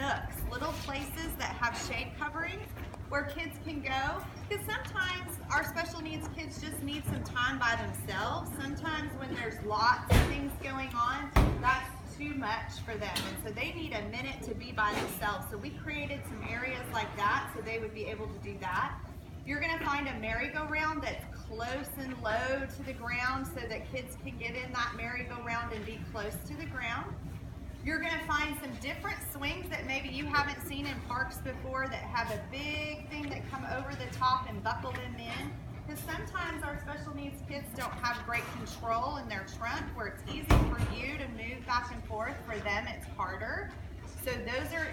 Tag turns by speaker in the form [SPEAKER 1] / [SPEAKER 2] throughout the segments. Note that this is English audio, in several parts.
[SPEAKER 1] nooks, little places that have shade coverings where kids can go. Because sometimes our special needs kids just need some time by themselves. Sometimes when there's lots of things going on, that's too much for them. And so they need a minute to be by themselves. So we created some areas like that so they would be able to do that. You're gonna find a merry-go-round that's close and low to the ground so that kids can get in that merry-go-round and be close to the ground. You're gonna find some different swings that maybe you haven't seen in parks before that have a big thing that come over the top and buckle them in. Because sometimes our special needs kids don't have great control in their trunk where it's easy for you to move back and forth. For them, it's harder. So those are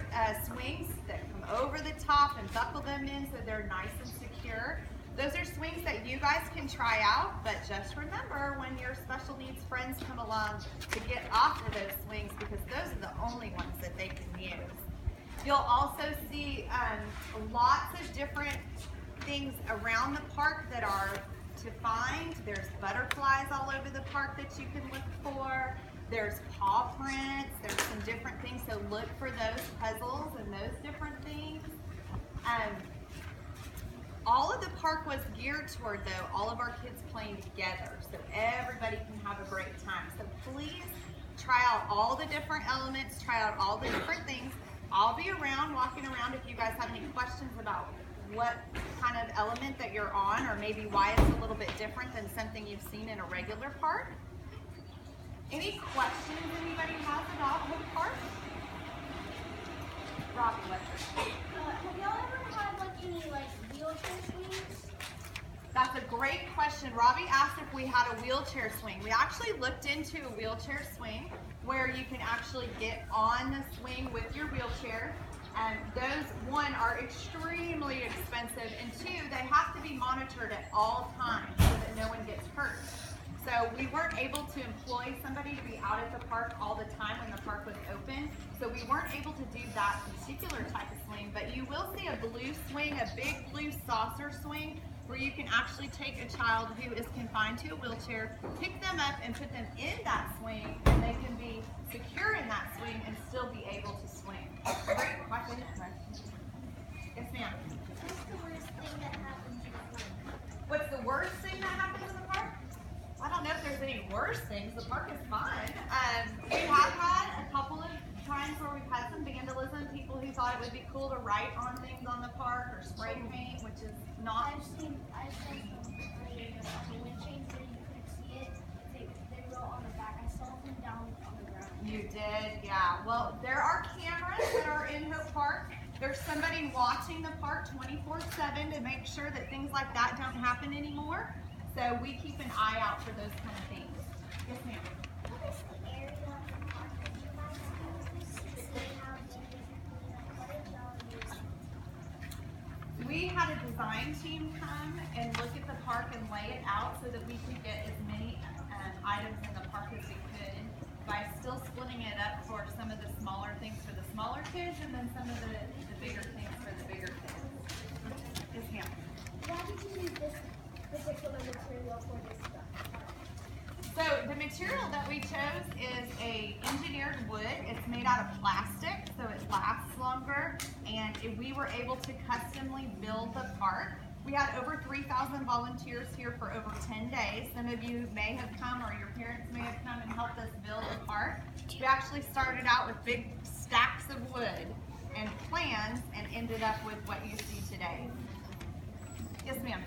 [SPEAKER 1] swings that come over the top and buckle them in so they're nice and secure. Those are swings that you guys can try out, but just remember when your special needs friends come along to get off of those swings because those are the only ones that they can use. You'll also see lots of different things around the park that are to find. There's butterflies all over the park that you can look for. There's paw prints. There's some different things, so look for those puzzles and those different things. All of the park was geared toward, though, all of our kids playing together, so everybody can have a great time. So please try out all the different elements, try out all the different things. I'll be around, walking around if you guys have any questions about what kind of element that you're on, or maybe why it's a little bit different than something you've seen in a regular park. Any questions anybody has about Hope Park? Robbie, what's your
[SPEAKER 2] Have y'all ever had like any wheelchair swings?
[SPEAKER 1] That's a great question. Robbie asked if we had a wheelchair swing. We actually looked into a wheelchair swing where you can actually get on the swing with your wheelchair. And those, one, are extremely expensive, and two, they have to be monitored at all times so that no one gets hurt. So we weren't able to employ somebody to be out at the park all the time when the park was open. So we weren't able to do that particular type of swing, but you will see a blue swing, a big blue saucer swing, where you can actually take a child who is confined to a wheelchair, pick them up and put them in that swing, and they can be secure in that swing and still be able to swing. Great question. Yes, ma'am.
[SPEAKER 2] What's the worst thing that happens in the park?
[SPEAKER 1] What's the worst thing that happens in the park? I don't know if there's any worse things. The park is fun. We have had a couple of times where we've had some vandalism, people who thought it would be cool to write on things on the park or spray paint, which is not.
[SPEAKER 2] I've seen some earlier on the wind chains where you couldn't see it. They wrote on the back. I saw them down on the ground.
[SPEAKER 1] You did, yeah. Well, there are cameras that are in Hope Park. There's somebody watching the park 24/7 to make sure that things like that don't happen anymore. So we keep an eye out for those kind of things. Yes, ma'am.
[SPEAKER 2] What is the area of the park that you guys use to stay out what did y'all use?
[SPEAKER 1] We had a design team come and look at the park and lay it out so that we could get as many items in the park as we could by still splitting it up for some of the smaller things for the smaller kids and then some of the bigger things for the bigger kids. Yes, ma'am.
[SPEAKER 2] Why did you use this particular material for this stuff?
[SPEAKER 1] So the material that we chose is a engineered wood. It's made out of plastic, so it lasts longer, and we were able to customly build the park. We had over 3,000 volunteers here for over 10 days. Some of you may have come, or your parents may have come and helped us build the park. We actually started out with big stacks of wood and plans and ended up with what you see today. Yes, ma'am.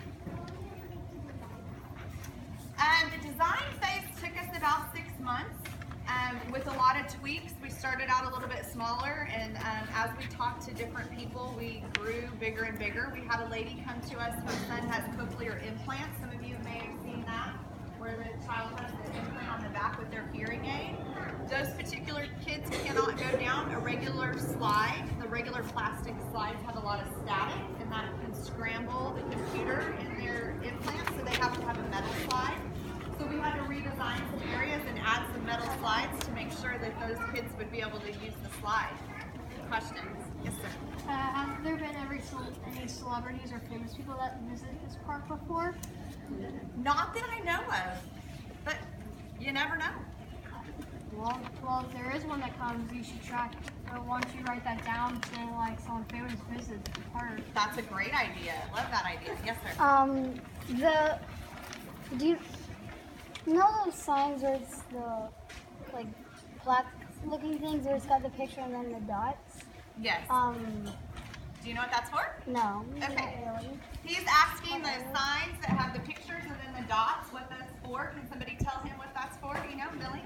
[SPEAKER 1] The design phase took us about 6 months. With a lot of tweaks, we started out a little bit smaller, and as we talked to different people, we grew bigger and bigger. We had a lady come to us, her son has cochlear implants. Some of you may have seen that, where the child has an implant on the back with their hearing aid. Those particular kids cannot go down a regular slide. The regular plastic slides have a lot of static, and that can scramble the computer in their implants, so they have to have a metal slide. So we had to redesign some areas and add some metal slides to make sure that those kids would be able to use the slide. Questions? Yes, sir.
[SPEAKER 3] Have there been any celebrities or famous people that visit this park before?
[SPEAKER 1] Not that I know of, but you never know.
[SPEAKER 3] Well, if there is one that comes, you should Or why don't you write that down so like someone famous visits the park?
[SPEAKER 1] That's a great idea. Love that idea. Yes, sir.
[SPEAKER 4] Do you know those signs where it's the like black looking things where it's got the picture and then the dots?
[SPEAKER 1] Yes. Do you know what that's for?
[SPEAKER 4] No.
[SPEAKER 1] Okay.
[SPEAKER 4] Not really.
[SPEAKER 1] He's asking the signs that have the pictures and then the dots, what that's for. Can somebody tell him what that's for? Do you know, Billy?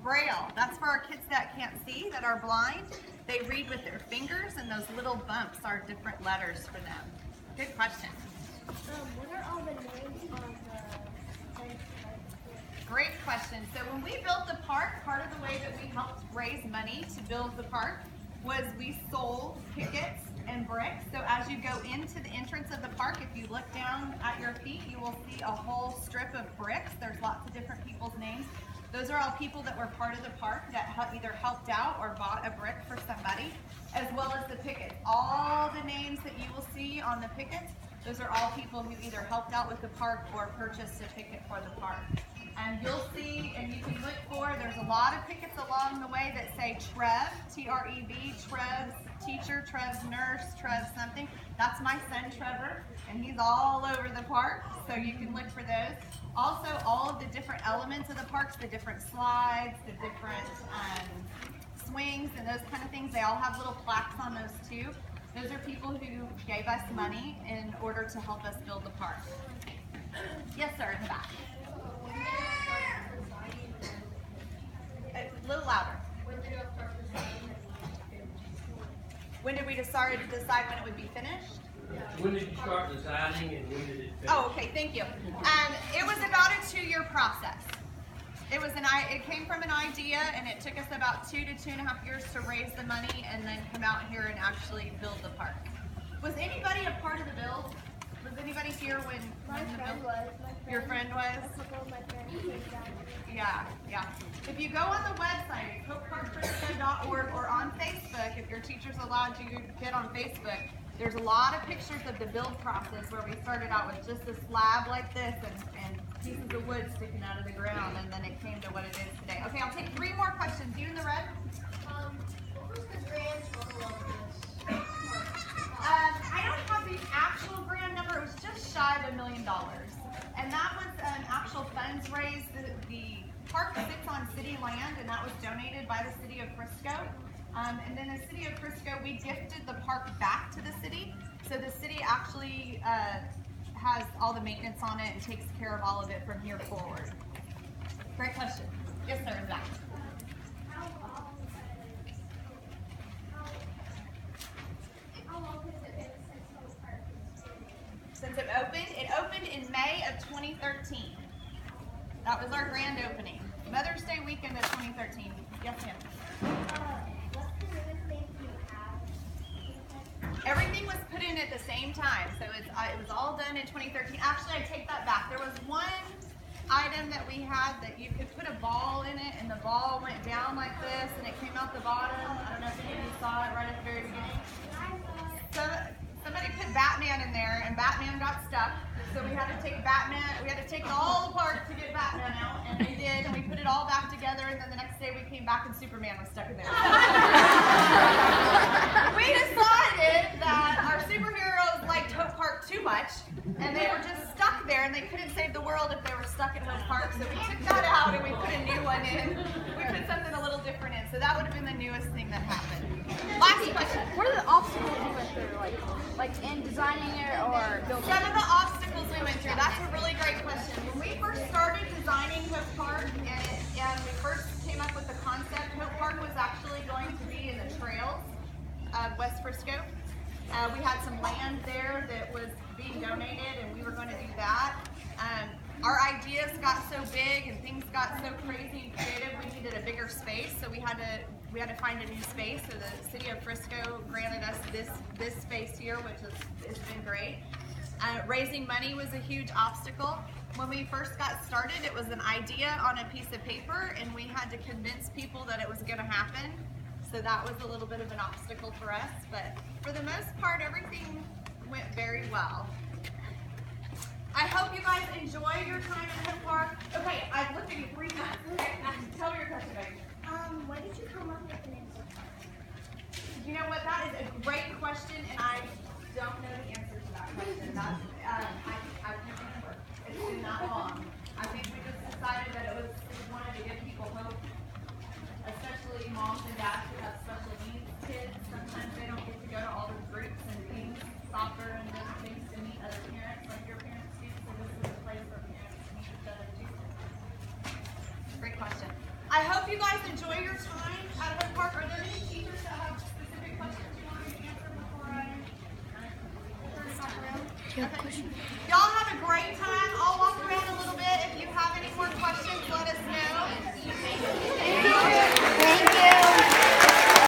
[SPEAKER 1] Braille. That's for our kids that can't see, that are blind. They read with their fingers, and those little bumps are different letters for them. Good question.
[SPEAKER 2] What are all the names on the
[SPEAKER 1] Great question. So when we built the park, part of the way that we helped raise money to build the park was we sold tickets and bricks. So as you go into the entrance of the park, if you look down at your feet, you will see a whole strip of bricks. There's lots of different people's names. Those are all people that were part of the park that either helped out or bought a brick for somebody, as well as the pickets. All the names that you will see on the pickets, those are all people who either helped out with the park or purchased a ticket for the park. And you'll see, and you can look for, there's a lot of pickets along the way that say Trev, T-R-E-V, Trev's teacher, Trev's nurse, Trev something. That's my son Trevor, and he's all over the park, so you can look for those. Also, all of the different elements of the parks, the different slides, the different swings, and those kind of things, they all have little plaques on those too. Those are people who gave us money in order to help us build the park. Yes, sir, in the back. A little louder. When did we decide when it would be finished?
[SPEAKER 5] When did you start designing and when did it finish?
[SPEAKER 1] Oh, okay, thank you. It was about a 2-year process. It came from an idea, and it took us about 2 to 2.5 years to raise the money and then come out here and actually build the park. Was anybody a part of the build? Was anybody here when
[SPEAKER 2] My
[SPEAKER 1] the
[SPEAKER 2] friend
[SPEAKER 1] build?
[SPEAKER 2] was.
[SPEAKER 1] Your friend was?
[SPEAKER 2] A couple of my friends came down.
[SPEAKER 1] Yeah. If you go on the website, hopeparkfrisco.org, or on Facebook, if your teacher's allowed you to get on Facebook, there's a lot of pictures of the build process where we started out with just a slab like this and pieces of wood sticking out of the ground, and then it came to what it is today. Okay, I'll take 3 more questions. You in the red?
[SPEAKER 2] What was the grand total of this?
[SPEAKER 1] I don't have the actual grand number. It was just shy of $1 million. And that was an actual funds raised. The park sits on city land, and that was donated by the city of Frisco. And then the city of Frisco, we gifted the park back to the city. So the city actually has all the maintenance on it and takes care of all of it from here forward. Great question. Yes, sir, in the back.
[SPEAKER 2] How long has it been since Hope Park was built?
[SPEAKER 1] Since it opened in May of 2013. That was our grand opening. Mother's Day weekend of 2013. Yes, ma'am.
[SPEAKER 2] What's the newest thing you have?
[SPEAKER 1] Everything was put in at the same time, so it was all done in 2013. Actually, I take that back. There was one item that we had that you could put a ball in it, and the ball went down like this, and it came out the bottom. I don't know if any of you saw it right at the very beginning. So somebody put Batman in there, and Batman got stuck. So we had to take Batman. We had to take it all apart to get Batman out, and we did. And we put it all back together. And then the next day we came back, and Superman was stuck in there. We decided that our superheroes liked Hope Park too much, and they were just stuck there, and they couldn't save the world if they were stuck at Hope Park. So we took that out, and we put a new one in. We put something a little different in. So that would have been the newest thing that happened. Last question.
[SPEAKER 3] What are the obstacles you went through, like in designing it or building
[SPEAKER 1] Some of the obstacles we went through, that's a really great question. When we first started designing Hope Park and we first came up with the concept, Hope Park was actually going to be in the trails of West Frisco. We had some land there that was being donated, and we were going to do that. Our ideas got so big and things got so crazy and creative, we needed a bigger space, so we had to find a new space. So the city of Frisco granted us this space here, which has been great. Raising money was a huge obstacle. When we first got started, it was an idea on a piece of paper, and we had to convince people that it was going to happen. So that was a little bit of an obstacle for us, but for the most part, everything went very well. I hope you guys enjoyed your time at Hope Park. Okay, I've looked at you 3 times. Okay, tell me your question, baby.
[SPEAKER 2] When did you come up with the name Hope Park?
[SPEAKER 1] You know what? That is a great question, and I don't know the answer to that question. That's, I can't remember. It's been that long. I think we just decided that we wanted to give people hope, especially moms and dads who have special needs kids. Sometimes they don't get to go to all the groups and things, soccer and different things to meet other parents like your parents do. So this is a place for parents to meet each other too. Great question. I hope you guys enjoy your time at Hood Park. Are there any teachers that have specific questions you want me to answer before I turn it back around? Okay. Y'all have a great time. I'll walk around a little bit. If you have any more questions, let us know.